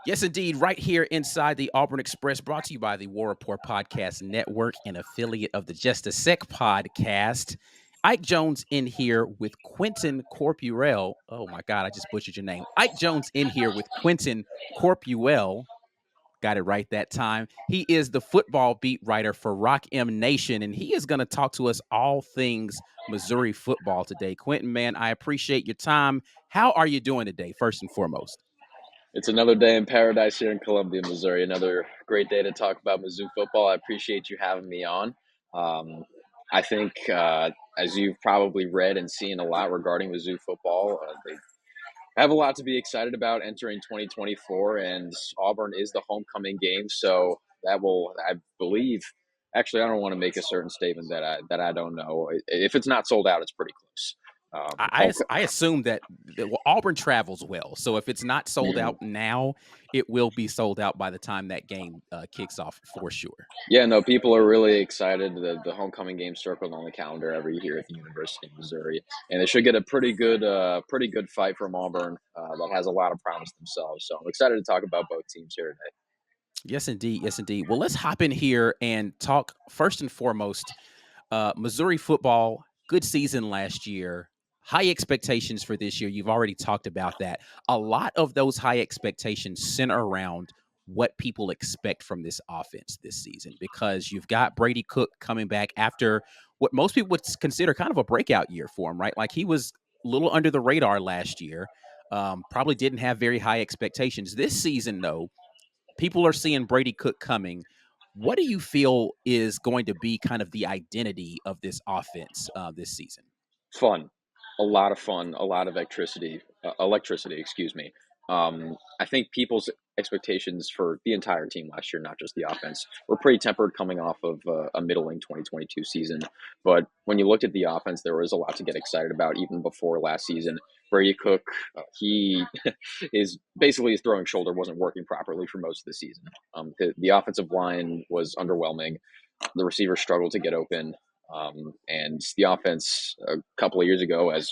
Yes, indeed. Right here inside the Auburn Express, brought to you by the War Report Podcast Network, an affiliate of the Just a Sec podcast. Ike Jones in here with Quentin Corpuel. Oh my God, I just butchered your name. Ike Jones in here with Quentin Corpuel. Got it right that time. He is the football beat writer for Rock M Nation, and he is going to talk to us all things Missouri football today. Quentin, man, I appreciate your time. How are you doing today, first and foremost? It's another day in paradise here in Columbia, Missouri. Another great day to talk about Mizzou football. I appreciate you having me on. Um, I think, as you've probably read and seen a lot regarding Mizzou football, they have a lot to be excited about entering 2024, and Auburn is the homecoming game. So that will, I believe, actually, I don't want to make a certain statement that I don't know. If it's not sold out, it's pretty close. I assume that well, Auburn travels well, so if it's not sold Mhm. out now, it will be sold out by the time that game kicks off for sure. Yeah, no, people are really excited. The homecoming game circled on the calendar every year at the University of Missouri, and they should get a pretty good fight from Auburn that has a lot of promise themselves. So I'm excited to talk about both teams here today. Yes, indeed. Yes, indeed. Well, let's hop in here and talk first and foremost. Missouri football, good season last year. High expectations for this year. You've already talked about that. A lot of those high expectations center around what people expect from this offense this season because you've got Brady Cook coming back after what most people would consider kind of a breakout year for him, right? Like he was a little under the radar last year. Probably didn't have very high expectations. This season, though, people are seeing Brady Cook coming. What do you feel is going to be kind of the identity of this offense this season? Fun, a lot of fun, a lot of electricity. Excuse me. I think people's expectations for the entire team last year, not just the offense, were pretty tempered coming off of a middling 2022 season. But when you looked at the offense, there was a lot to get excited about even before last season. Brady Cook, he is basically his throwing shoulder wasn't working properly for most of the season. The offensive line was underwhelming. The receivers struggled to get open. And the offense a couple of years ago, as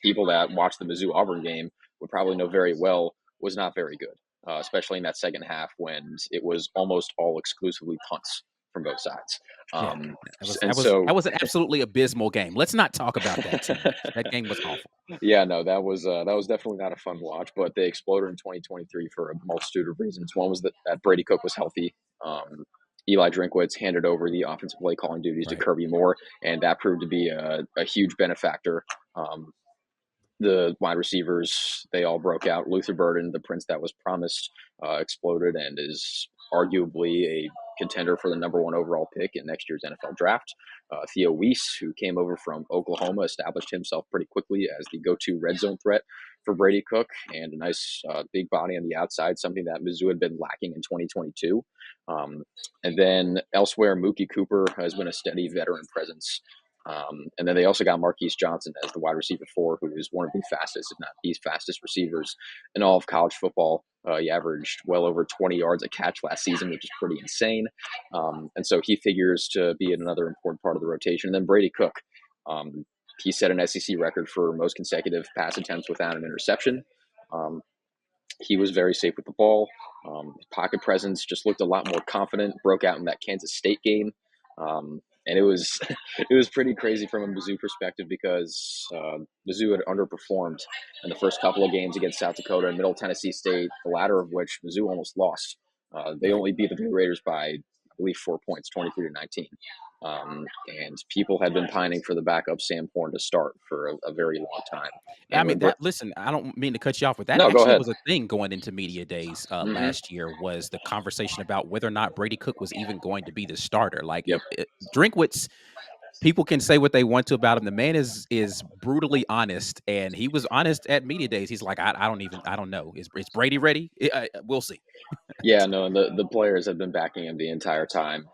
people that watched the Mizzou Auburn game would probably know very well, was not very good, especially in that second half when it was almost all exclusively punts from both sides. Yeah, Um, that was and that was so, that was an absolutely abysmal game. Let's not talk about that too much. That game was awful. yeah, no, that was definitely not a fun watch. But they exploded in 2023 for a multitude of reasons. One was that Brady Cook was healthy. Eli Drinkwitz handed over the offensive play calling duties to Right. Kirby Moore, and that proved to be a huge benefactor. Um, the wide receivers, they all broke out. Luther Burden, the prince that was promised, exploded and is arguably a contender for the number one overall pick in next year's NFL draft. Theo Weiss, who came over from Oklahoma, established himself pretty quickly as the go-to red zone threat for Brady Cook and a nice big body on the outside, something that Mizzou had been lacking in 2022. Um, and then elsewhere, Mookie Cooper has been a steady veteran presence, and then they also got Marquise Johnson as the wide receiver four, who is one of the fastest, if not the fastest receivers in all of college football. He averaged well over 20 yards a catch last season, which is pretty insane. And so he figures to be another important part of the rotation. And then Brady Cook, um, he set an SEC record for most consecutive pass attempts without an interception. Um, he was very safe with the ball. His pocket presence just looked a lot more confident. Broke out in that Kansas State game, and it was it was pretty crazy from a Mizzou perspective because Mizzou had underperformed in the first couple of games against South Dakota and Middle Tennessee State. The latter of which Mizzou almost lost. They Right. only beat the Blue Raiders by, I believe, 4 points, 23-19. And people had been pining for the backup Sam Horn to start for a very long time. I And mean that. Listen, I don't mean to cut you off, but that No, go actually ahead. was a thing going into media days Hmm. last year. Was the conversation about whether or not Brady Cook was even going to be the starter? Like Yep. Drinkwitz, people can say what they want to about him. The man is brutally honest, and he was honest at media days. He's like, I don't know. Is Brady ready? We'll see. Yeah, no, and the players have been backing him the entire time.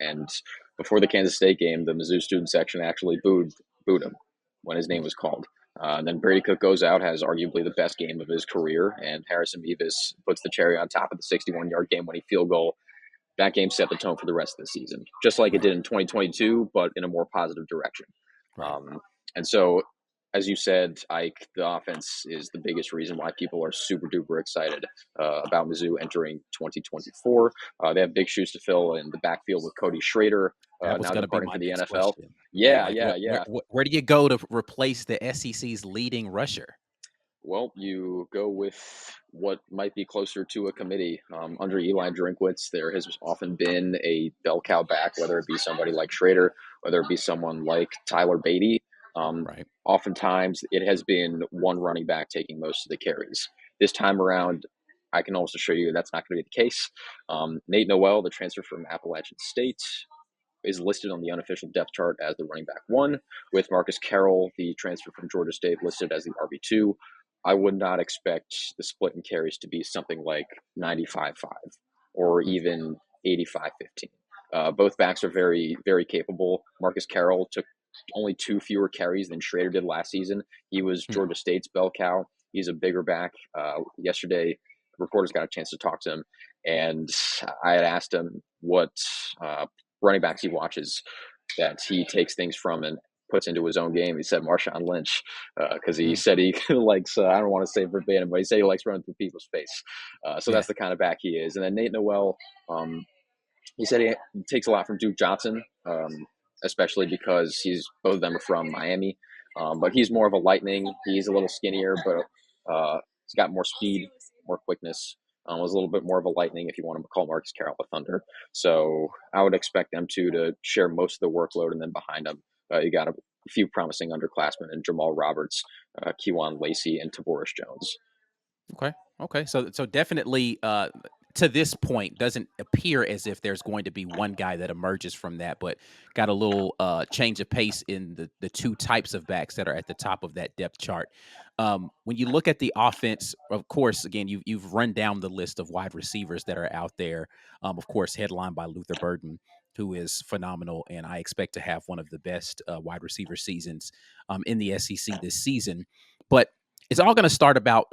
And before the Kansas State game, the Mizzou student section actually booed him when his name Mm, was called. And then Brady Cook goes out, has arguably the best game of his career, and Harrison Mevis puts the cherry on top of the 61-yard game-winning field goal. That game set the tone for the rest of the season, just like it right, did in 2022, but in a more positive direction. right. Um, and so as you said, Ike, the offense is the biggest reason why people are super duper excited about Mizzou entering 2024. They have big shoes to fill in the backfield with Cody Schrader That was now going to be departing my for the next NFL. question. Yeah, Yeah, like yeah, yeah. where do you go to replace the SEC's leading rusher? Well, you go with what might be closer to a committee. Under Eli Drinkwitz, there has often been a bell cow back, whether it be somebody like Schrader, whether it be someone like Tyler Beatty. Right. Oftentimes, it has been one running back taking most of the carries. This time around, I can also show you that's not going to be the case. Nate Noel, the transfer from Appalachian State, is listed on the unofficial depth chart as the running back one, with Marcus Carroll, the transfer from Georgia State, listed as the RB2. I would not expect the split in carries to be something like 95-5 or Mm, even 85-15. Both backs are very, very capable. Marcus Carroll took only two fewer carries than Schrader did last season. He was mm, Georgia State's bell cow. He's a bigger back. Yesterday, reporters got a chance to talk to him, and I had asked him what uh, running backs he watches that he takes things from and puts into his own game. He said Marshawn Lynch because he mm. said he likes, I don't want to say verbatim, but he said he likes running through people's face. So Yeah. that's the kind of back he is. And then Nate Noel, um, he said he takes a lot from Duke Johnson, especially because both of them are from Miami. But he's more of a lightning. He's a little skinnier, but he's got more speed, more quickness. Was a little bit more of a lightning if you want to call Marcus Carroll a thunder. So I would expect them two to share most of the workload, and then behind them, you got a few promising underclassmen in Jamal Roberts, Kewan Lacey, and Tavoris Jones. Okay. Okay. So definitely to this point doesn't appear as if there's going to be one guy that emerges from that, but got a little change of pace in the two types of backs that are at the top of that depth chart. When you look at the offense, of course, again, you've run down the list of wide receivers that are out there. Of course, headlined by Luther Burden, who is phenomenal, and I expect to have one of the best wide receiver seasons in the SEC this season. But it's all going to start about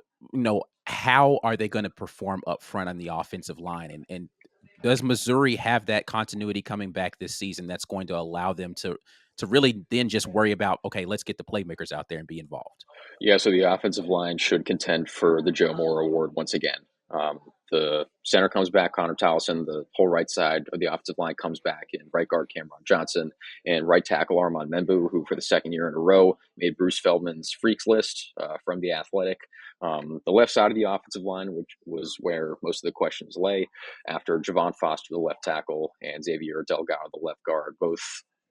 how are they going to perform up front on the offensive line, and does Missouri have that continuity coming back this season that's going to allow them to really then just worry about, okay, let's get the playmakers out there and be involved. Yeah, so the offensive line should contend for the Joe Moore Award once again. The center comes back, Connor Towson. The whole right side of the offensive line comes back in right guard Cameron Johnson and right tackle Armand Membu, who for the second year in a row made Bruce Feldman's freaks list from the Athletic. The left side of the offensive line, which was where most of the questions lay, after Javon Foster, the left tackle, and Xavier Delgado, the left guard, both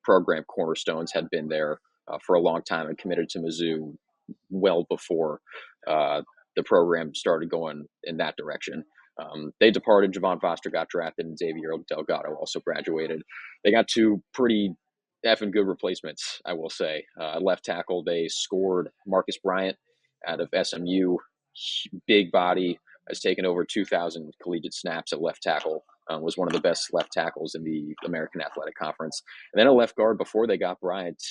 program cornerstones, had been there for a long time and committed to Mizzou well before uh, the program started going in that direction. They departed. Javon Foster got drafted, and Xavier Delgado also graduated. They got two pretty effing good replacements, I will say. Left tackle, they scored Marcus Bryant out of SMU. Big body, has taken over 2,000 collegiate snaps at left tackle. Was one of the best left tackles in the American Athletic Conference. And then a left guard before they got Bryant.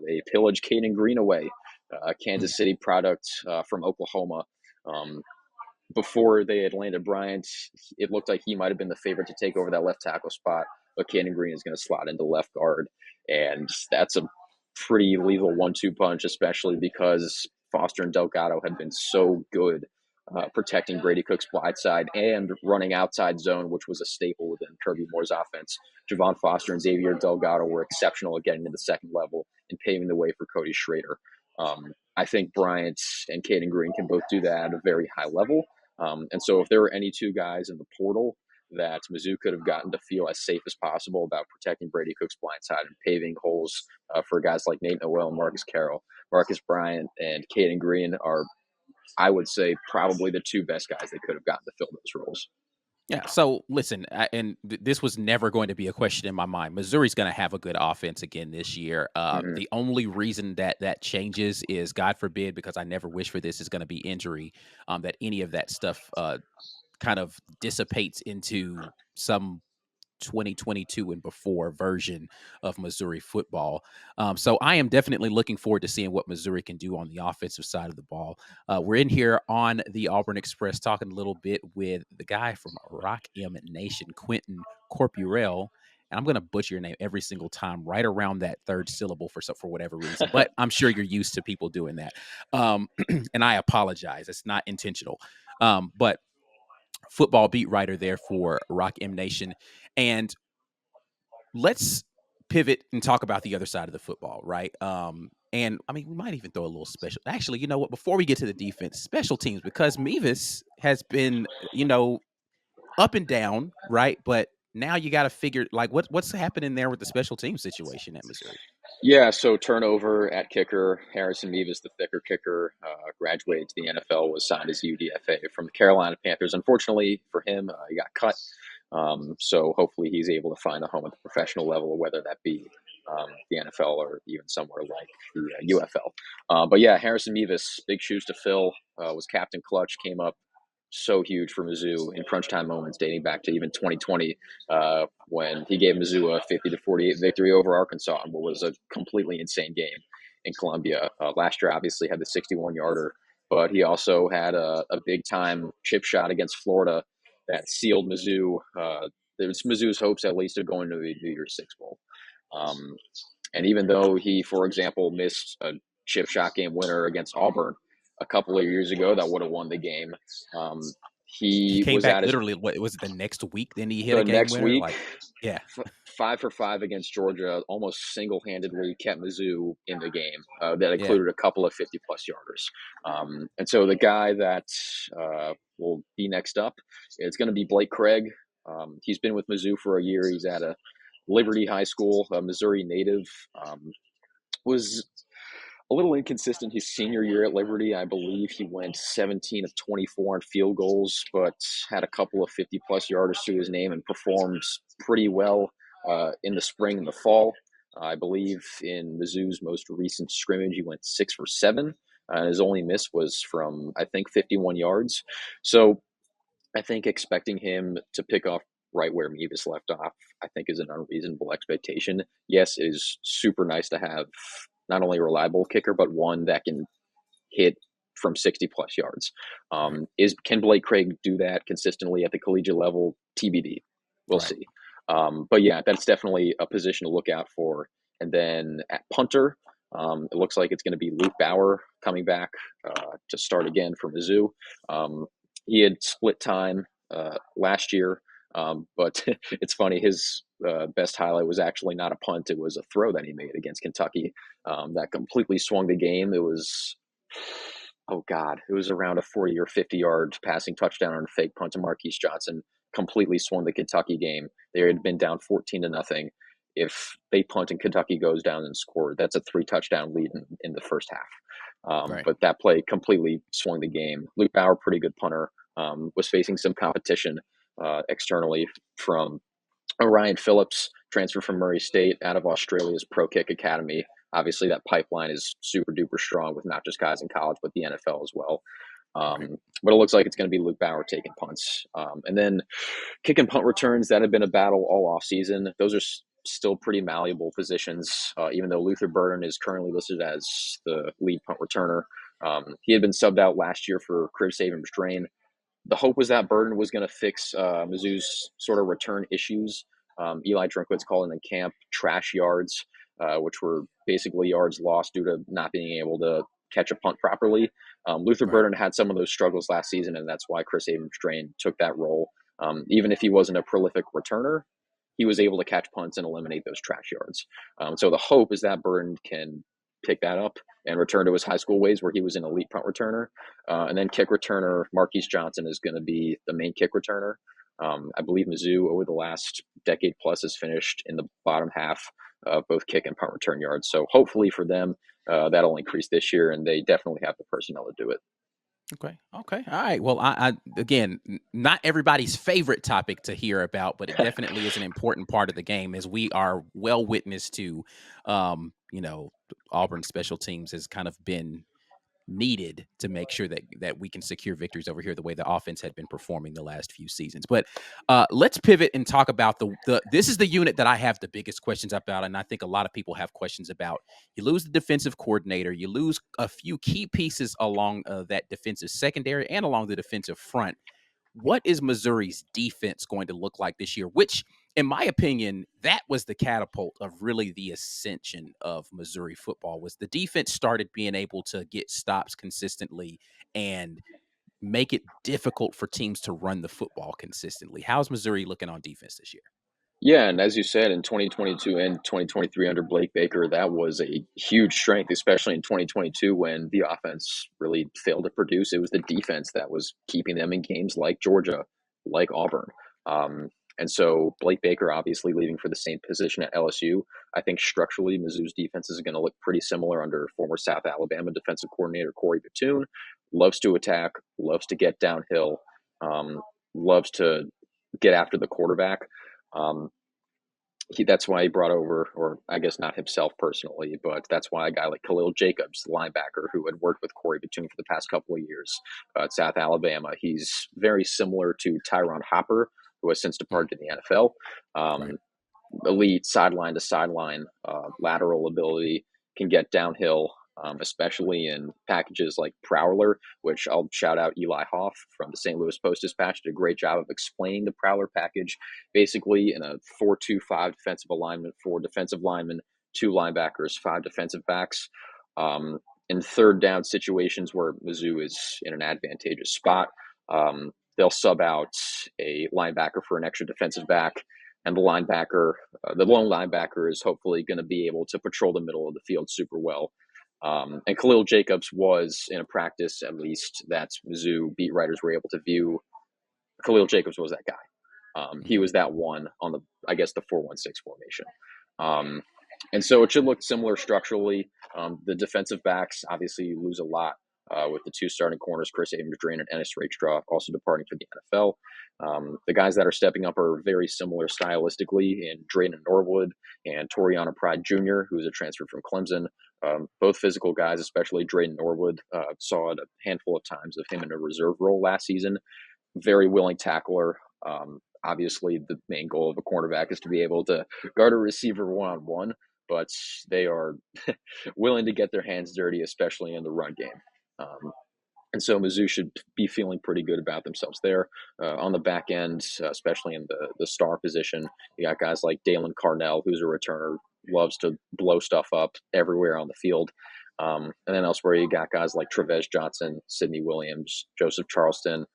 They pillaged Caden Green away, Mm, Kansas City product from Oklahoma. Um, Before they had landed Bryant, it looked like he might have been the favorite to take over that left tackle spot. But Cannon Green is going to slot into left guard, and that's a pretty lethal 1-2 punch, especially because Foster and Delgado had been so good protecting Brady Cook's blind side and running outside zone, which was a staple within Kirby Moore's offense. Javon Foster and Xavier Delgado were exceptional at getting to the second level and paving the way for Cody Schrader. I think Bryant and Caden Green can both do that at a very high level. And so if there were any two guys in the portal that Mizzou could have gotten to feel as safe as possible about protecting Brady Cook's blind side and paving holes for guys like Nate Noel and Marcus Carroll, Marcus Bryant and Caden Green are, I would say, probably the two best guys they could have gotten to fill those roles. yeah. So listen, this was never going to be a question in my mind. Missouri's going to have a good offense again this year. Mm-hmm. The only reason that changes is, God forbid, because I never wish for this, is going to be injury. That any of that stuff kind of dissipates into some 2022 and before version of Missouri football. So I am definitely looking forward to seeing what Missouri can do on the offensive side of the ball. We're in here on the Auburn Express talking a little bit with the guy from Rock M Nation, Quentin Corpuel. and I'm going to butcher your name every single time, right around that third syllable for whatever reason. But I'm sure you're used to people doing that, and I apologize. It's not intentional. But football beat writer there for Rock M Nation, and let's pivot and talk about the other side of the football, right? And I mean, we might even throw a little special. Actually, you know what? Before we get to the defense, special teams, because Mevis has been, up and down, right? But now you got to figure like what's happening there with the special team situation at Missouri. Yeah, so turnover at kicker. Harrison Mevis, the thicker kicker, graduated to the NFL, was signed as UDFA from the Carolina Panthers. Unfortunately for him, he got cut. So hopefully he's able to find a home at the professional level, whether that be the NFL or even somewhere like the UFL. But yeah, Harrison Mevis, big shoes to fill, was captain clutch, came up so huge for Mizzou in crunch time moments dating back to even 2020 when he gave Mizzou a 50-48 victory over Arkansas in what was a completely insane game in Columbia. Last year, obviously, had the 61-yarder, but he also had a big-time chip shot against Florida that sealed Mizzou. It was Mizzou's hopes, at least, of going to the New Year's Six Bowl. Um, and even though he, for example, missed a chip shot game winner against Auburn a couple of years ago that would have won the game, He he came was back at his literally. What was it? The next week, then he hit the a game next winner. week, Like, yeah, 5 for 5 against Georgia, almost single-handedly kept Mizzou in the game. That yeah. included a couple of 50-plus yarders. And so the guy that will be next up, it's going to be Blake Craig. He's been with Mizzou for a year. He's at a Liberty High School, a Missouri native. Was a little inconsistent his senior year at Liberty. I believe he went 17 of 24 on field goals, but had a couple of 50-plus yarders to his name and performed pretty well in the spring and the fall. I believe in Mizzou's most recent scrimmage, he went 6 for 7. His only miss was from, I think, 51 yards. So I think expecting him to pick off right where Mevis left off, I think, is an unreasonable expectation. Yes, it is super nice to have not only a reliable kicker, but one that can hit from 60-plus yards. Right, Can Blake Craig do that consistently at the collegiate level? TBD. We'll right, see. But yeah, that's definitely a position to look out for. And then at punter, it looks like it's going to be Luke Bauer coming back to start again for Mizzou. Um, he had split time last year, but it's funny. His best highlight was actually not a punt; it was a throw that he made against Kentucky that completely swung the game. It was, oh God, it was around a 40 or 50-yard passing touchdown on a fake punt to Marquise Johnson. Completely swung the Kentucky game. They had been down 14-0. If they punt and Kentucky goes down and scored, that's a 3-touchdown lead in the first half. right. But that play completely swung the game. Luke Bauer, pretty good punter, was facing some competition externally from Ryan Phillips, transferred from Murray State out of Australia's Pro Kick Academy. Obviously, that pipeline is super duper strong with not just guys in college, but the NFL as well. Right. But it looks like it's going to be Luke Bauer taking punts. And then kick and punt returns, that have been a battle all off season. Those are still pretty malleable positions, even though Luther Burden is currently listed as the lead punt returner. He had been subbed out last year for crib save and restrain. The hope was that Burden was going to fix Mizzou's sort of return issues. Eli Drinkwitz called in the camp trash yards, which were basically yards lost due to not being able to catch a punt properly. Luther Right. Burden had some of those struggles last season, and that's why Chris Abrams-Drain took that role. Even if he wasn't a prolific returner, he was able to catch punts and eliminate those trash yards. So the hope is that Burden can pick that up and return to his high school ways where he was an elite punt returner. And then kick returner, Marquise Johnson is going to be the main kick returner. I believe Mizzou over the last decade plus has finished in the bottom half of both kick and punt return yards. So hopefully for them, that'll increase this year, and they definitely have the personnel to do it. Okay. Okay. All right. Well, I again, not everybody's favorite topic to hear about, but it definitely is an important part of the game, as we are well witness to. Auburn special teams has kind of been needed to make sure that we can secure victories over here the way the offense had been performing the last few seasons. But let's pivot and talk about the this is the unit that I have the biggest questions about, and I think a lot of people have questions about. You lose the defensive coordinator, you lose a few key pieces along that defensive secondary and along the defensive front. What is Missouri's defense going to look like this year? Which in my opinion, that was the catapult of really the ascension of Missouri football. Was the defense started being able to get stops consistently and make it difficult for teams to run the football consistently. How's Missouri looking on defense this year? Yeah, and as you said, in 2022 and 2023 under Blake Baker, that was a huge strength, especially in 2022 when the offense really failed to produce. It was the defense that was keeping them in games like Georgia, like Auburn. Um, and so Blake Baker obviously leaving for the same position at LSU. I think structurally, Mizzou's defense is going to look pretty similar under former South Alabama defensive coordinator Corey Batoon. Loves to attack, loves to get downhill, loves to get after the quarterback. Um, that's why he brought over, or I guess not himself personally, but that's why a guy like Khalil Jacobs, the linebacker who had worked with Corey Batoon for the past couple of years at South Alabama, he's very similar to Tyron Hopper, who has since Mm, departed to the NFL. right. Um, Elite sideline to sideline lateral ability, can get downhill, especially in packages like Prowler, which I'll shout out Eli Hoff from the St. Louis Post Dispatch, did a great job of explaining the Prowler package. Basically, in a 4-2-5 defensive alignment, four defensive linemen, two linebackers, five defensive backs. Um, in third down situations where Mizzou is in an advantageous spot, they'll sub out a linebacker for an extra defensive back, and the lone linebacker, is hopefully going to be able to patrol the middle of the field super well. And Khalil Jacobs was in a practice, at least, that Mizzou beat writers were able to view. Khalil Jacobs was that guy. He Mhm. was that one on the, I guess, the 4-1-6 formation. Um, and so it should look similar structurally. The defensive backs, obviously, you lose a lot with the two starting corners, Chris Abrams-Drain and Ennis Rakestraw, also departing for the NFL. The guys that are stepping up are very similar stylistically in Drayden Norwood and Toriana Pride Jr., who's a transfer from Clemson. Both physical guys, especially Drayden Norwood. Saw it a handful of times of him in a reserve role last season. Very willing tackler. Obviously, the main goal of a cornerback is to be able to guard a receiver one on one, but they are willing to get their hands dirty, especially in the run game. And so Mizzou should be feeling pretty good about themselves there. On the back end, especially in the star position, you got guys like Dalen Carnell, who's a returner, loves to blow stuff up everywhere on the field. And then elsewhere, you got guys like Trevez Johnson, Sidney Williams, Joseph Charleston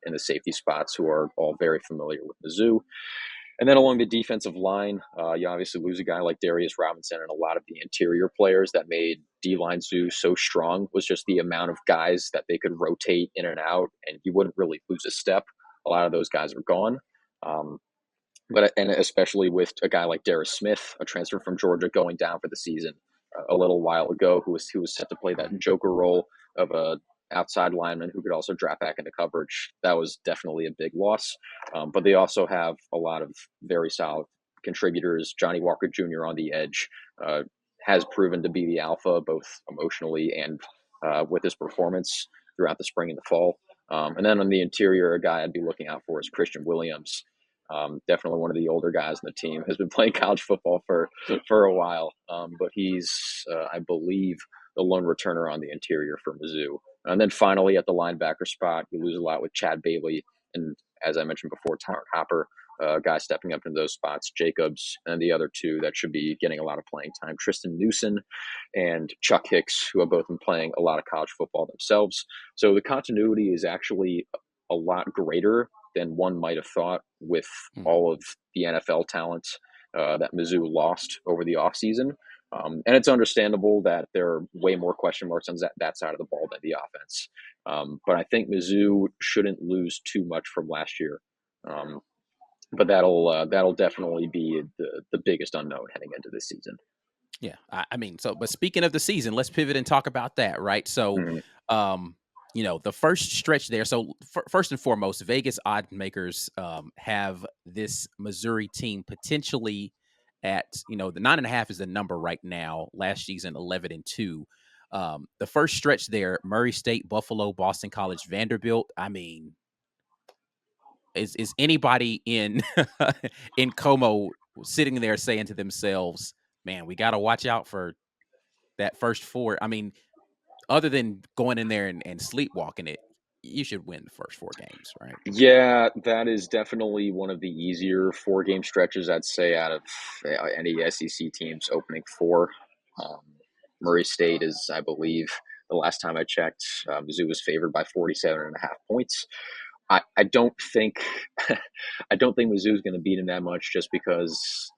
in the safety spots, who are all very familiar with Mizzou. And then along the defensive line, you obviously lose a guy like Darius Robinson, and a lot of the interior players that made D-line Zoo so strong was just the amount of guys that they could rotate in and out, and you wouldn't really lose a step. A lot of those guys are gone. Um, and especially with a guy like Darius Smith, a transfer from Georgia, going down for the season a little while ago, who was set to play that Joker role of a outside lineman who could also drop back into coverage. That was definitely a big loss. But they also have a lot of very solid contributors. Johnny Walker Jr. on the edge has proven to be the alpha, both emotionally and with his performance throughout the spring and the fall. And then on the interior, a guy I'd be looking out for is Christian Williams. Definitely one of the older guys in the team, has been playing college football for a while, but he's, I believe, the lone returner on the interior for Mizzou. And then finally, at the linebacker spot, you lose a lot with Chad Bailey, and as I mentioned before, Tyron Hopper, guy stepping up into those spots, Jacobs, and the other two that should be getting a lot of playing time, Tristan Newson and Chuck Hicks, who have both been playing a lot of college football themselves. So the continuity is actually a lot greater than one might have thought with Mhm. all of the NFL talent that Mizzou lost over the offseason. And it's understandable that there are way more question marks on that side of the ball than the offense. But I think Mizzou shouldn't lose too much from last year. Um, but that'll definitely be the biggest unknown heading into this season. Yeah, I mean, so but speaking of the season, let's pivot and talk about that, right? So, Mhm. um, the first stretch there. So, first and foremost, Vegas odd makers have this Missouri team potentially at the 9.5 is the number right now. Last season, 11-2. The first stretch there: Murray State, Buffalo, Boston College, Vanderbilt. I mean, is anybody in in Como sitting there saying to themselves, "Man, we got to watch out for that first four"? I mean, other than going in there and sleepwalking it. you should win the first 4 games, right? Yeah, that is definitely one of the easier 4-game stretches, I'd say, out of any SEC teams opening 4. Um, Murray State is, I believe, the last time I checked, Mizzou was favored by 47.5 points. I don't think I don't think Mizzou is going to beat him that much just because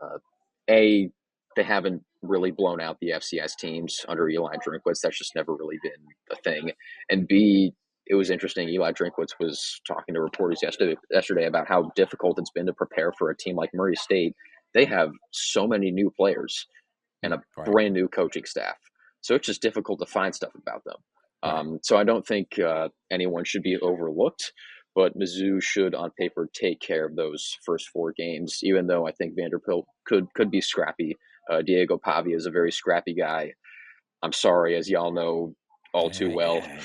a they haven't really blown out the FCS teams under Eli Drinkwitz. That's just never really been a thing. And B, it was interesting. Eli Drinkwitz was talking to reporters yesterday about how difficult it's been to prepare for a team like Murray State. They have so many new players and a Right, brand new coaching staff. So it's just difficult to find stuff about them. right. So I don't think anyone should be overlooked, but Mizzou should, on paper, take care of those first 4 games. Even though I think Vanderbilt could be scrappy. Diego Pavia is a very scrappy guy. I'm sorry, as y'all know all too Yeah, well. yeah,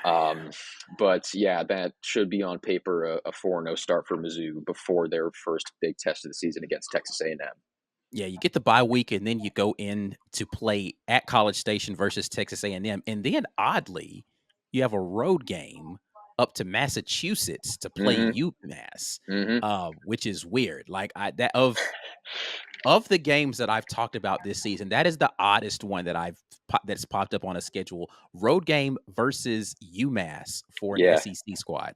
yeah. Um, but yeah, that should be on paper a 4-0 start for Mizzou before their first big test of the season against Texas A&M. Yeah, you get the bye week, and then you go in to play at College Station versus Texas A&M, and then oddly, you have a road game up to Massachusetts to play Mm-hmm. UMass, Mm-hmm. which is weird. Like I that of the games that I've talked about this season, that is the oddest one that that's popped up on a schedule. Road game versus UMass for an Yeah. SEC squad.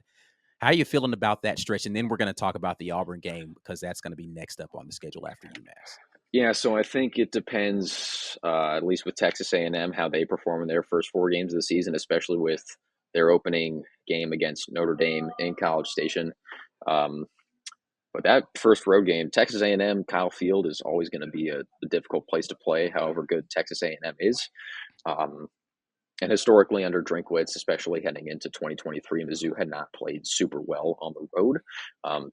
How are you feeling about that stretch? And then we're going to talk about the Auburn game because that's going to be next up on the schedule after UMass. Yeah, so I think it depends, at least with Texas A&M, how they perform in their first 4 games of the season, especially with their opening game against Notre Dame in College Station. Um, but that first road game, Texas A&M, Kyle Field is always going to be a difficult place to play. However good Texas A&M is, um, and historically under Drinkwitz, especially heading into 2023, Mizzou had not played super well on the road.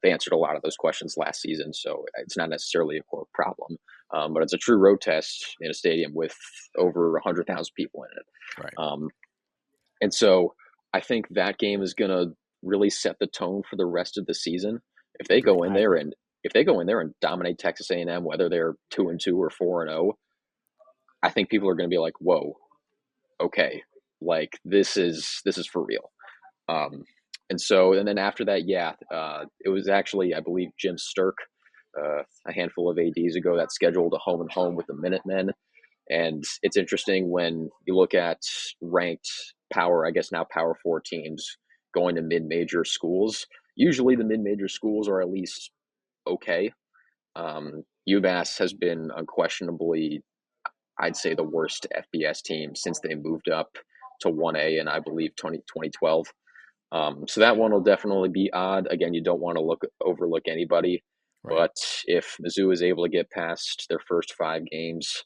They answered a lot of those questions last season, so it's not necessarily a quote problem, but it's a true road test in a stadium with over 100,000 people in it. Right. And so I think that game is going to really set the tone for the rest of the season. If they Agree. go in I there agree. and if they go in there and dominate Texas A&M, whether they're 2-2 or 4-0, I think people are going to be like, "Whoa, okay, like this is for real." Um, and then after that, yeah, it was actually, I believe, Jim Sturk, a handful of ADs ago, that scheduled a home and home with the Minutemen. And it's interesting when you look at ranked power, I guess now Power 4 teams going to mid major schools. Usually the mid major schools are at least okay. UMass has been unquestionably, I'd say, the worst FBS team since they moved up to 1A in, I believe, 2012. So that one will definitely be odd. Again, you don't want to overlook anybody, Right. but if Mizzou is able to get past their first 5 games,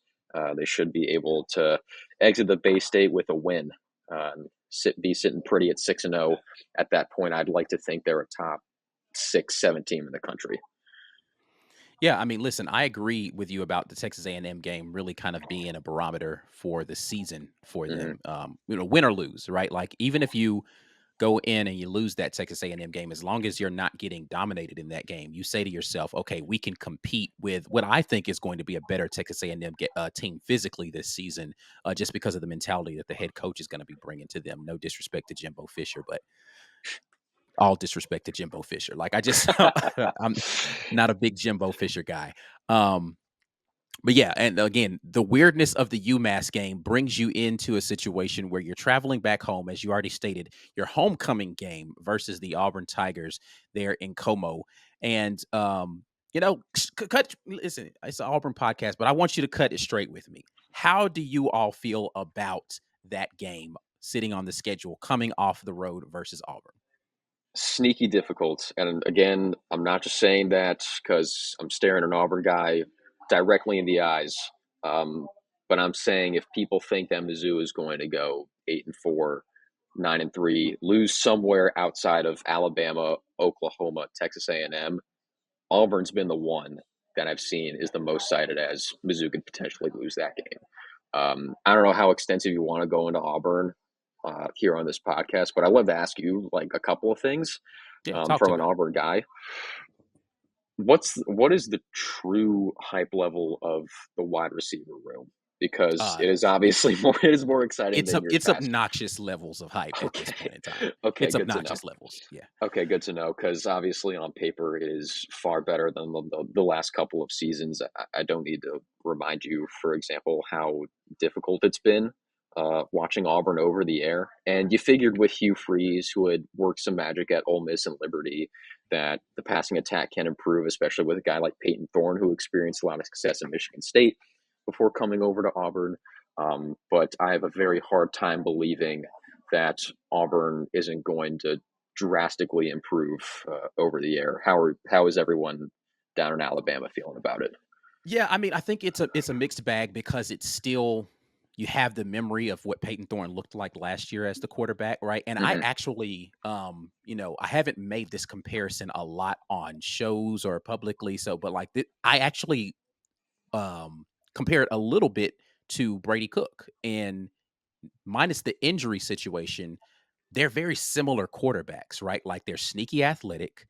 they should be able to exit the Bay State with a win. Be sitting pretty at 6-0. At that point, I'd like to think they're a top 6, 7 team in the country. Yeah, I mean, listen, I agree with you about the Texas A&M game really kind of being a barometer for the season for Hmm. them. Win or lose, right? Like even if you go in and you lose that Texas A&M game, as long as you're not getting dominated in that game, you say to yourself, okay, we can compete with what I think is going to be a better Texas A&M team physically this season, just because of the mentality that the head coach is going to be bringing to them. No disrespect to Jimbo Fisher, but all disrespect to Jimbo Fisher. Like I just, I'm not a big Jimbo Fisher guy. Um, but yeah, and again, the weirdness of the UMass game brings you into a situation where you're traveling back home, as you already stated, your homecoming game versus the Auburn Tigers there in Como. And cut. Listen, it's an Auburn podcast, but I want you to cut it straight with me. How do you all feel about that game sitting on the schedule, coming off the road versus Auburn? Sneaky difficult. And again, I'm not just saying that because I'm staring an Auburn guy directly in the eyes. Um, but I'm saying if people think that Mizzou is going to go 8-4, 9-3, lose somewhere outside of Alabama, Oklahoma, Texas A&M, Auburn's been the one that I've seen is the most cited as Mizzou could potentially lose that game. I don't know how extensive you want to go into Auburn here on this podcast, but I'd love to ask you like a couple of things Yeah, talk from to an me. Auburn guy. What is the true hype level of the wide receiver room? because Uh, it is obviously more it is more exciting it's than up years it's past. obnoxious levels of hype at this Okay. point in time. Okay, It's good to know. obnoxious levels. Yeah. Okay, good to know. Because obviously on paper it is far better than the last couple of seasons. I don't need to remind you, for example, how difficult it's been, watching Auburn over the air, and you figured with Hugh Freeze, who had worked some magic at Ole Miss and Liberty, that the passing attack can improve, especially with a guy like Peyton Thorne, who experienced a lot of success in Michigan State before coming over to Auburn. But I have a very hard time believing that Auburn isn't going to drastically improve over the air. How is everyone down in Alabama feeling about it? Yeah, I mean, I think it's a mixed bag because it's still you have the memory of what Peyton Thorne looked like last year as the quarterback, right? And I Hmm. actually, I haven't made this comparison a lot on shows or publicly, so but like I actually compare it a little bit to Brady Cook, and minus the injury situation, they're very similar quarterbacks, right? Like they're sneaky athletic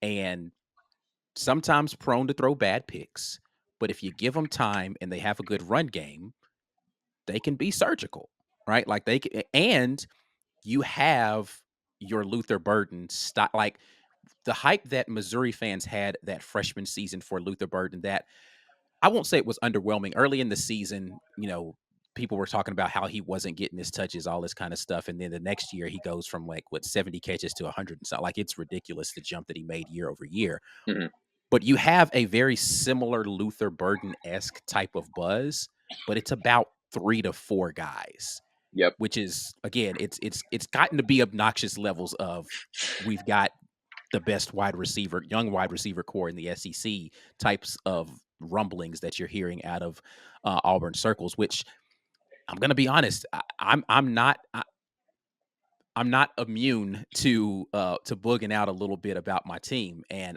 and sometimes prone to throw bad picks, but if you give them time and they have a good run game, they can be surgical, right? Like they can, and you have your Luther Burden style, like the hype that Missouri fans had that freshman season for Luther Burden. That I won't say it was underwhelming early in the season. People were talking about how he wasn't getting his touches, all this kind of stuff, and then the next year he goes from like 70 catches to 100 and something. Like it's ridiculous the jump that he made year over year. Hmm. But you have a very similar Luther Burden-esque type of buzz, but it's about 3 to 4 guys, Yep. which is again, it's gotten to be obnoxious levels of we've got the best wide receiver, young wide receiver core in the SEC types of rumblings that you're hearing out of Auburn circles. Which I'm going to be honest, I'm not immune to bugging out a little bit about my team, and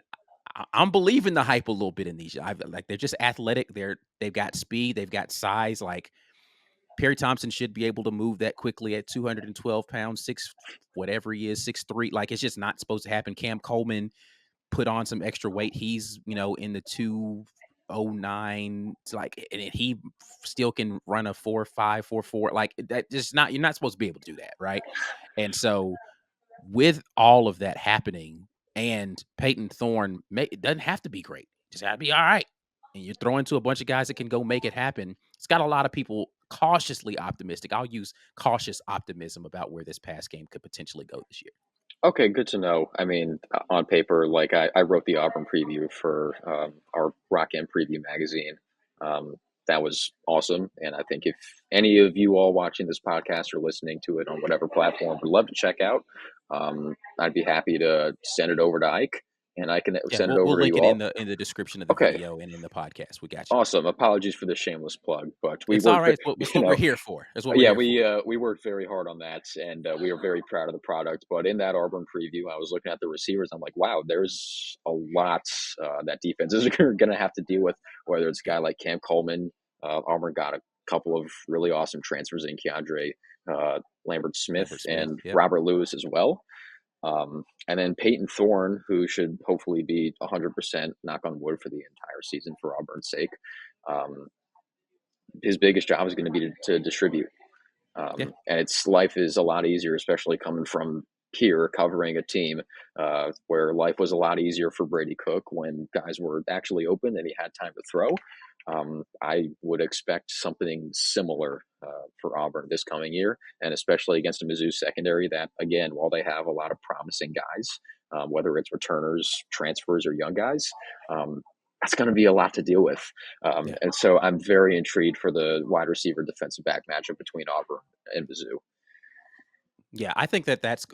I'm believing the hype a little bit in these. Like they're just athletic. They've got speed. They've got size. Like Perry Thompson should be able to move that quickly at 212 pounds, six whatever he is, 6'3". Like it's just not supposed to happen. Cam Coleman put on some extra weight. He's in the 209. It's like, and he still can run a 4.5, 4.4. Like that. Just not. You're not supposed to be able to do that, right? And so with all of that happening, and Peyton Thorne it doesn't have to be great. Just got to be all right. And you're throwing to a bunch of guys that can go make it happen. It's got a lot of people cautiously optimistic. I'll use cautious optimism about where this pass game could potentially go this year. Okay, good to know. I mean, on paper, like I wrote the Auburn preview for our Rock M Preview magazine. Um, that was awesome, and I think if any of you all watching this podcast or listening to it on whatever platform would love to check out, I'd be happy to send it over to Ike, and I can Yeah, send it we'll over to link you it in all. the description of the Okay, video and in the podcast. We got you. awesome. Apologies for the shameless plug, but we It's all worked, right. It's you what we're know, here for. That's what we're yeah, here for. we worked very hard on that, and we are very proud of the product. But in that Auburn preview, I was looking at the receivers. I'm like, wow, there's a lot that defenses are going to have to deal with. Whether it's a Yeah, guy like Cam Coleman, Auburn got a couple of really awesome transfers in Keandre Lambert Smith Lambert Smith. and Yep. Robert Lewis as well. And then Peyton Thorne, who should hopefully be 100%, knock on wood, for the entire season for Auburn's sake. Um, his biggest job is going to be to distribute, Yeah. and its life is a lot easier, especially coming from here covering a team where life was a lot easier for Brady Cook when guys were actually open and he had time to throw. I would expect something similar for Auburn this coming year, and especially against a Mizzou secondary that, again, while they have a lot of promising guys, whether it's returners, transfers, or young guys, that's going to be a lot to deal with. Yeah. And so I'm very intrigued for the wide receiver defensive back matchup between Auburn and Mizzou. Yeah, I think that's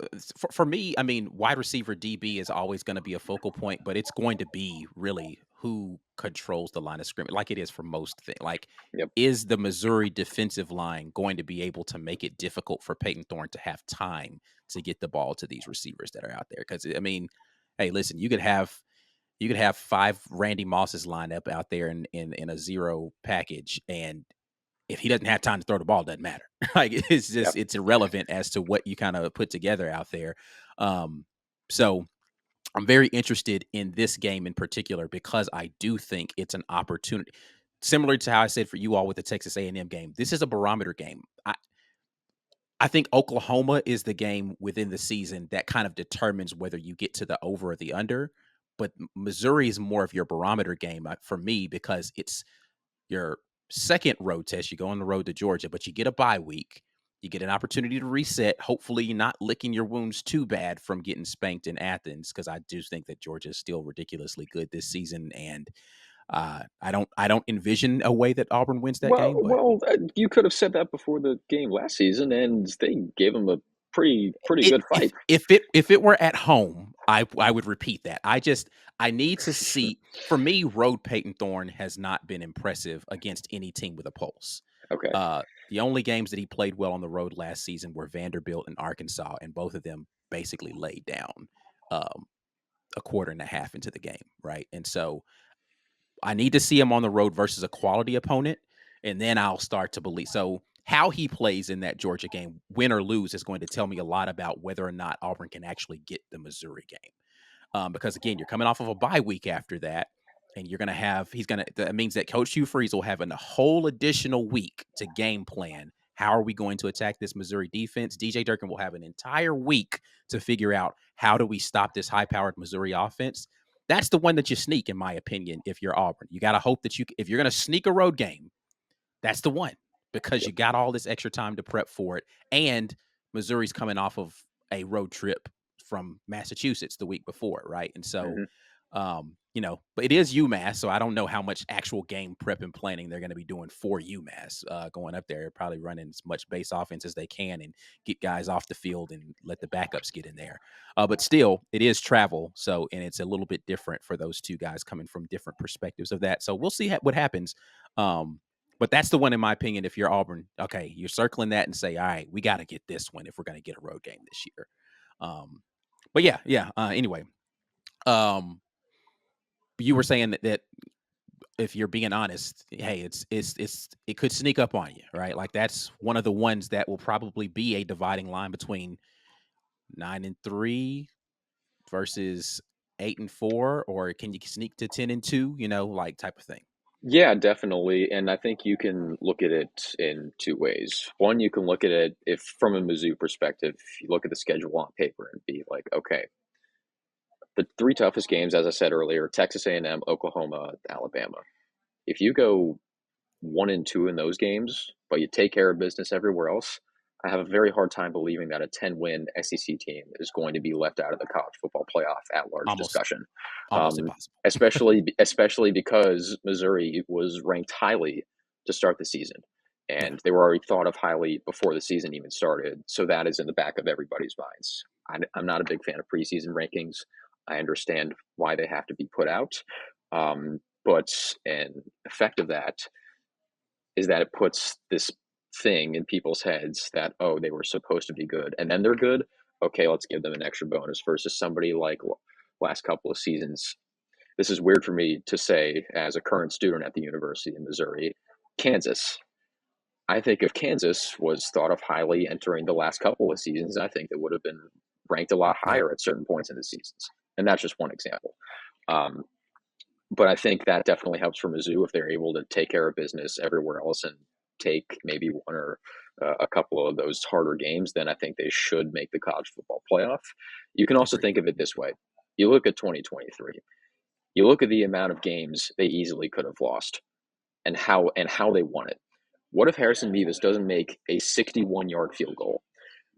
for me. I mean, wide receiver DB is always going to be a focal point, but it's going to be really who controls the line of scrimmage, like it is for most things. Like, Yep. is the Missouri defensive line going to be able to make it difficult for Peyton Thorne to have time to get the ball to these receivers that are out there? Because I mean, hey, listen, you could have 5 Randy Mosses lined up out there in a zero package, and if he doesn't have time to throw the ball, it doesn't matter. Like it's just Yep. it's irrelevant as to what you kind of put together out there. Um, so I'm very interested in this game in particular because I do think it's an opportunity. similar to how I said for you all with the Texas A&M game, this is a barometer game. I think Oklahoma is the game within the season that kind of determines whether you get to the over or the under. But Missouri is more of your barometer game for me because it's your second road test. You go on the road to Georgia, but you get a bye week. You get an opportunity to reset. Hopefully, you're not licking your wounds too bad from getting spanked in Athens, because I do think that Georgia is still ridiculously good this season, and I don't envision a way that Auburn wins that game. But You could have said that before the game last season, and they gave him a pretty it good fight. if it were at home, I would repeat that. I need to see. For me, Road Peyton Thorne has not been impressive against any team with a pulse. Okay. The only games that he played well on the road last season were Vanderbilt and Arkansas, and both of them basically laid down um, a quarter and a half into the game, right? And so I need to see him on the road versus a quality opponent, and then I'll start to believe. So how he plays in that Georgia game, win or lose, is going to tell me a lot about whether or not Auburn can actually get the Missouri game. Because again, you're coming off of a bye week after that, and you're going to have that means that Coach Hugh Freeze will have a whole additional week to game plan. How are we going to attack this Missouri defense? DJ Durkin will have an entire week to figure out how do we stop this high-powered Missouri offense. That's the one that you sneak, in my opinion. If you're Auburn, you got to hope that if you're going to sneak a road game, that's the one, because Yep. you got all this extra time to prep for it. And Missouri's coming off of a road trip from Massachusetts the week before, right? And so, Hmm. but it is UMass, so I don't know how much actual game prep and planning they're going to be doing for UMass going up there. Probably running as much base offense as they can and get guys off the field and let the backups get in there. But still, it is travel, so and it's a little bit different for those two guys coming from different perspectives of that. So we'll see what happens. But that's the one, in my opinion. If you're Auburn, okay, you're circling that and say, all right, we got to get this one if we're going to get a road game this year. But yeah. Anyway, um, you were saying that if you're being honest, hey, it could sneak up on you, right? Like that's one of the ones that will probably be a dividing line between 9-3 versus 8-4, or can you sneak to 10-2? Like type of thing. Yeah, definitely. And I think you can look at it in two ways. One, you can look at it if from a Mizzou perspective, you look at the schedule on paper and be like, okay, the three toughest games, as I said earlier, Texas A&M, Oklahoma, Alabama. If you go 1-2 in those games, but you take care of business everywhere else, I have a very hard time believing that a 10-win SEC team is going to be left out of the college football playoff at large Almost discussion. almost impossible. Especially because Missouri was ranked highly to start the season, Yeah. and they were already thought of highly before the season even started. So that is in the back of everybody's minds. I'm not a big fan of preseason rankings. I understand why they have to be put out, but an effect of that is that it puts this thing in people's heads that, oh, they were supposed to be good and then they're good. Okay, let's give them an extra bonus versus somebody like last couple of seasons. This is weird for me to say as a current student at the University of Missouri. Kansas. I think if Kansas was thought of highly entering the last couple of seasons, I think it would have been ranked a lot Yep. higher at certain points in the seasons. And that's just one example. Um, but I think that definitely helps for Mizzou if they're able to take care of business everywhere else and take maybe one or a couple of those harder games. Then I think they should make the college football playoff. You can also Agreed. think of it this way: you look at 2023, you look at the amount of games they easily could have lost, and how they won it. What if Harrison Beavis doesn't make a 61-yard field goal?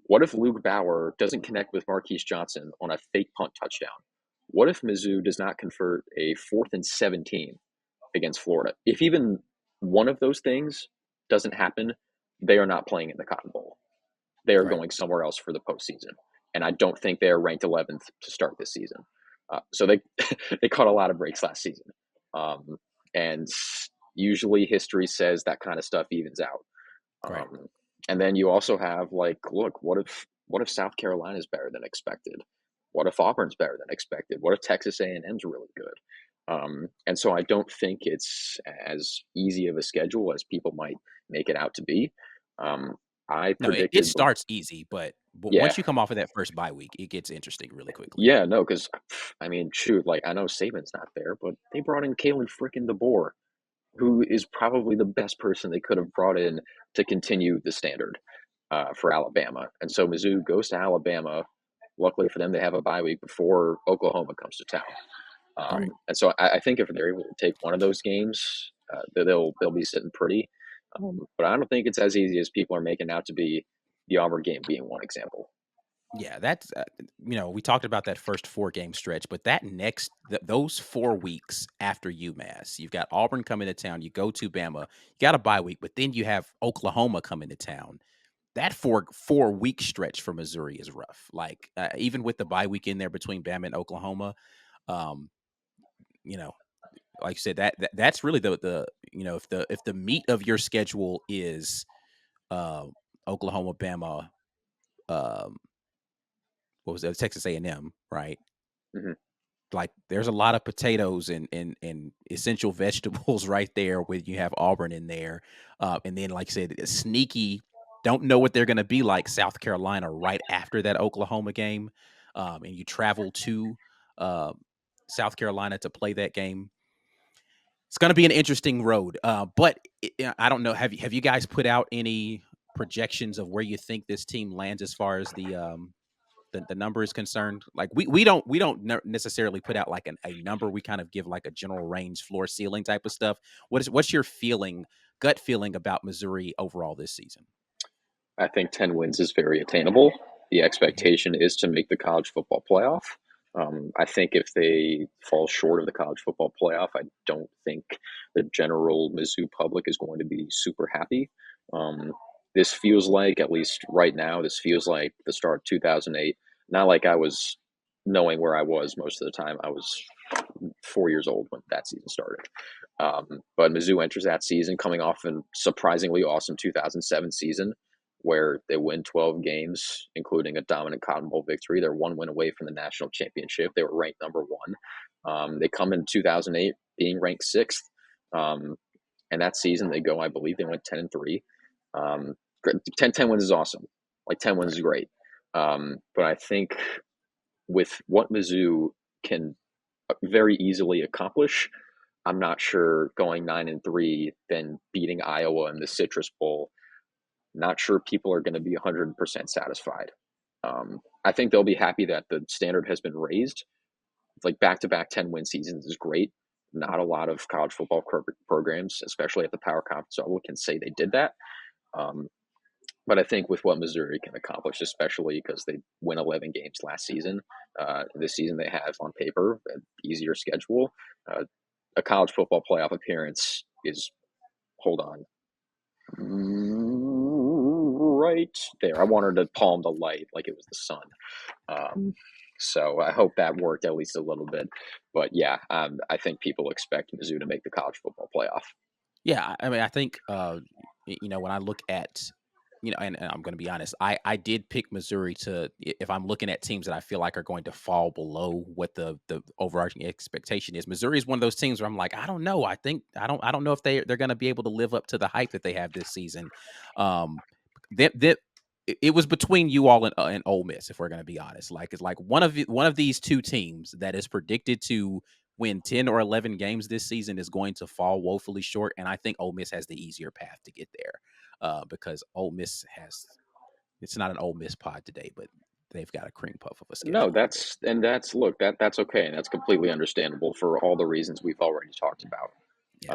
What if Luke Bauer doesn't connect with Marquise Johnson on a fake punt touchdown? What if Mizzou does not convert a 4th and 17 against Florida? If even one of those things doesn't happen, they are not playing in the Cotton Bowl. They are Right. going somewhere else for the postseason. And I don't think they are ranked 11th to start this season. So they they caught a lot of breaks last season. And usually history says that kind of stuff evens out. Right. And then you also have like, look, what if South Carolina is better than expected? What if Auburn's better than expected? What if Texas A&M's really good? And so I don't think it's as easy of a schedule as people might make it out to be. Um, I No, it predicted, starts easy, but yeah, once you come off of that first bye week, it gets interesting really quickly. yeah, no, because I mean, shoot, like I know Saban's not there, but they brought in Kalen freaking DeBoer. who is probably the best person they could have brought in to continue the standard for Alabama. And so Mizzou goes to Alabama. Luckily for them, they have a bye week before Oklahoma comes to town. Right. And so I think if they're able to take one of those games, they'll be sitting pretty. But I don't think it's as easy as people are making out to be. The Auburn game being one example. Yeah, that's we talked about that first 4-game stretch, but that those 4 weeks after UMass, you've got Auburn coming to town, you go to Bama, you got a bye week, but then you have Oklahoma coming to town. That 4-week stretch for Missouri is rough. Like even with the bye week in there between Bama and Oklahoma, um, you know, like you said, that's really the if the meat of your schedule is uh, Oklahoma, Bama, um, what was it, Texas A&M, right? Hmm. Like there's a lot of potatoes and essential vegetables right there when you have Auburn in there, and then like I said, it's sneaky. Don't know what they're going to be like. South Carolina right after that Oklahoma game, and you travel to uh, South Carolina to play that game. It's going to be an interesting road, but I don't know. Have you guys put out any projections of where you think this team lands as far as the number is concerned? Like we don't necessarily put out like a number. We kind of give like a general range, floor, ceiling type of stuff. What's your gut feeling about Missouri overall this season? I think 10 wins is very attainable. The Mhm. expectation is to make the college football playoff. I think if they fall short of the college football playoff, I don't think the general Mizzou public is going to be super happy. Um, this feels like, at least right now, this feels like the start of 2008. Not like I was knowing where I was most of the time. I was 4 years old when that season started. But Mizzou enters that season coming off a surprisingly awesome 2007 season where they win 12 games, including a dominant Cotton Bowl victory. They're one win away from the national championship. They were ranked number one. They come in 2008 being ranked sixth. Um, and that season they go, I believe they went 10-3. 10 wins is awesome. Like 10 wins Right. is great. But I think with what Mizzou can very easily accomplish, I'm not sure going 9-3, then beating Iowa in the Citrus Bowl. Not sure people are going to be 100% satisfied. I think they'll be happy that the standard has been raised. Like back-to-back 10-win seasons is great. Not a lot of college football programs, especially at the power conference level, can say they did that. Um, but I think with what Missouri can accomplish, especially because they win 11 games last season, this season they have on paper an easier schedule. Uh, a college football playoff appearance is, hold on, right there. I wanted to palm the light like it was the sun. Um, so I hope that worked at least a little bit. But yeah, I think people expect Mizzou to make the college football playoff. Yeah, I mean, I think when I look at and I'm going to be honest, I did pick Missouri if I'm looking at teams that I feel like are going to fall below what the overarching expectation is. Missouri is one of those teams where I'm like, I don't know. I don't know if they're going to be able to live up to the hype that they have this season. Um, that it was between you all and Ole Miss, if we're going to be honest. Like it's like one of these two teams that is predicted to win 10 or 11 games this season is going to fall woefully short. And I think Ole Miss has the easier path to get there because Ole Miss it's not an Ole Miss pod today, but they've got a cream puff of a No, schedule. that's look, that's okay, and that's completely understandable for all the reasons we've already talked about. Yeah,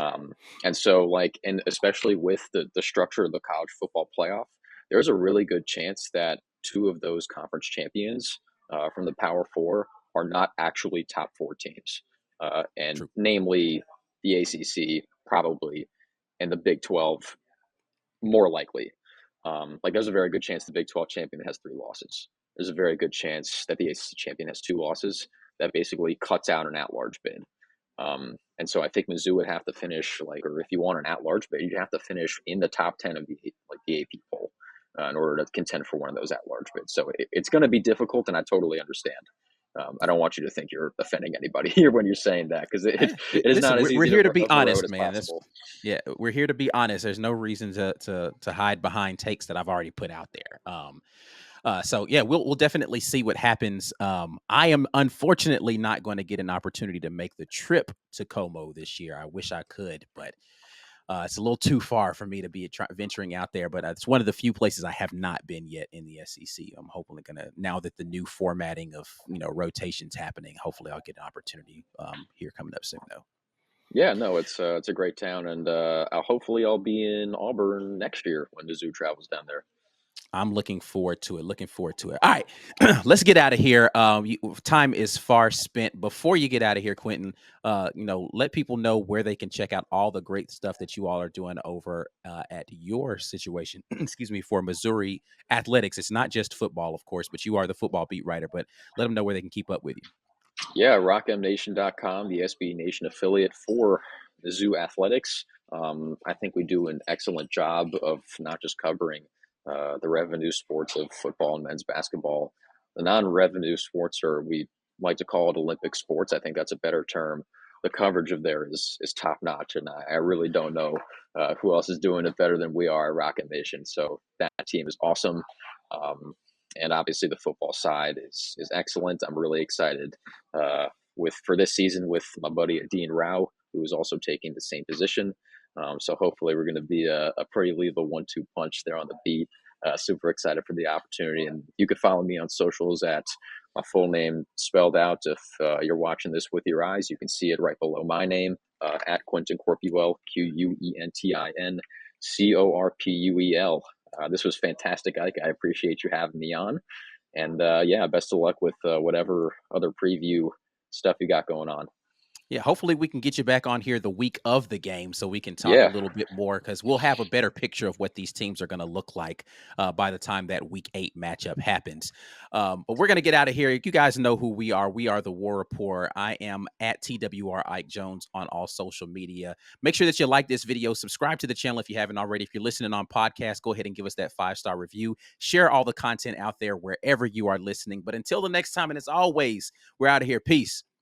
And so, like, and especially with the structure of the college football playoff, there's a really good chance that two of those conference champions from the Power Four are not actually top four teams, and true. namely the ACC probably, and the Big 12 more likely. Like, there's a very good chance the Big 12 champion has three losses. There's a very good chance that the ACC champion has two losses. That basically cuts out an at-large bid. And so I think Mizzou would have to finish like, or if you want an at-large bid, you have to finish in the top 10 of the AP poll in order to contend for one of those at-large bids. So it's going to be difficult, and I totally understand. I don't want you to think you're offending anybody here when you're saying that because it is Listen, not as we're easy here to be of a road honest, as man. possible. We're here to be honest. There's no reason to hide behind takes that I've already put out there. So yeah, we'll definitely see what happens. I am unfortunately not going to get an opportunity to make the trip to Como this year. I wish I could, but It's a little too far for me to be venturing out there, but it's one of the few places I have not been yet in the SEC. I'm hopefully gonna, now that the new formatting of rotations happening. Hopefully, I'll get an opportunity here coming up soon, though. Yeah, no, it's a great town, and hopefully I'll be in Auburn next year when the zoo travels down there. I'm looking forward to it. Looking forward to it. All right, let's get out of here. Time is far spent. Before you get out of here, Quentin, let people know where they can check out all the great stuff that you all are doing over at your situation. Excuse me, for Missouri athletics. It's not just football, of course, but you are the football beat writer. But let them know where they can keep up with you. Yeah, rockmnation.com, the SB Nation affiliate for the Zoo Athletics. I think we do an excellent job of not just covering the revenue sports of football and men's basketball. The non-revenue sports, or we like to call it Olympic sports, I think that's a better term. The coverage of there is top notch, and I really don't know who else is doing it better than we are at Rocket Nation. So that team is awesome. Um, and obviously the football side is excellent. I'm really excited with for this season with my buddy Dean Rao, who is also taking the same position. So hopefully we're going to be a pretty lethal 1-2 punch there on the beat. Super excited for the opportunity, and you can follow me on socials at my full name spelled out. If you're watching this with your eyes, you can see it right below my name at Quentin Corpuel, QUENTIN CORPUEL. This was fantastic, Ike. I appreciate you having me on. And yeah, best of luck with whatever other preview stuff you got going on. Yeah, hopefully we can get you back on here the week of the game so we can talk a Yeah, little bit more because we'll have a better picture of what these teams are going to look like by the time that week 8 matchup happens. But we're going to get out of here. You guys know who we are. We are the War Report. I am at TWR Ike Jones on all social media. Make sure that you like this video. Subscribe to the channel if you haven't already. If you're listening on podcast, go ahead and give us that 5-star review. Share all the content out there wherever you are listening. But until the next time, and as always, we're out of here. Peace.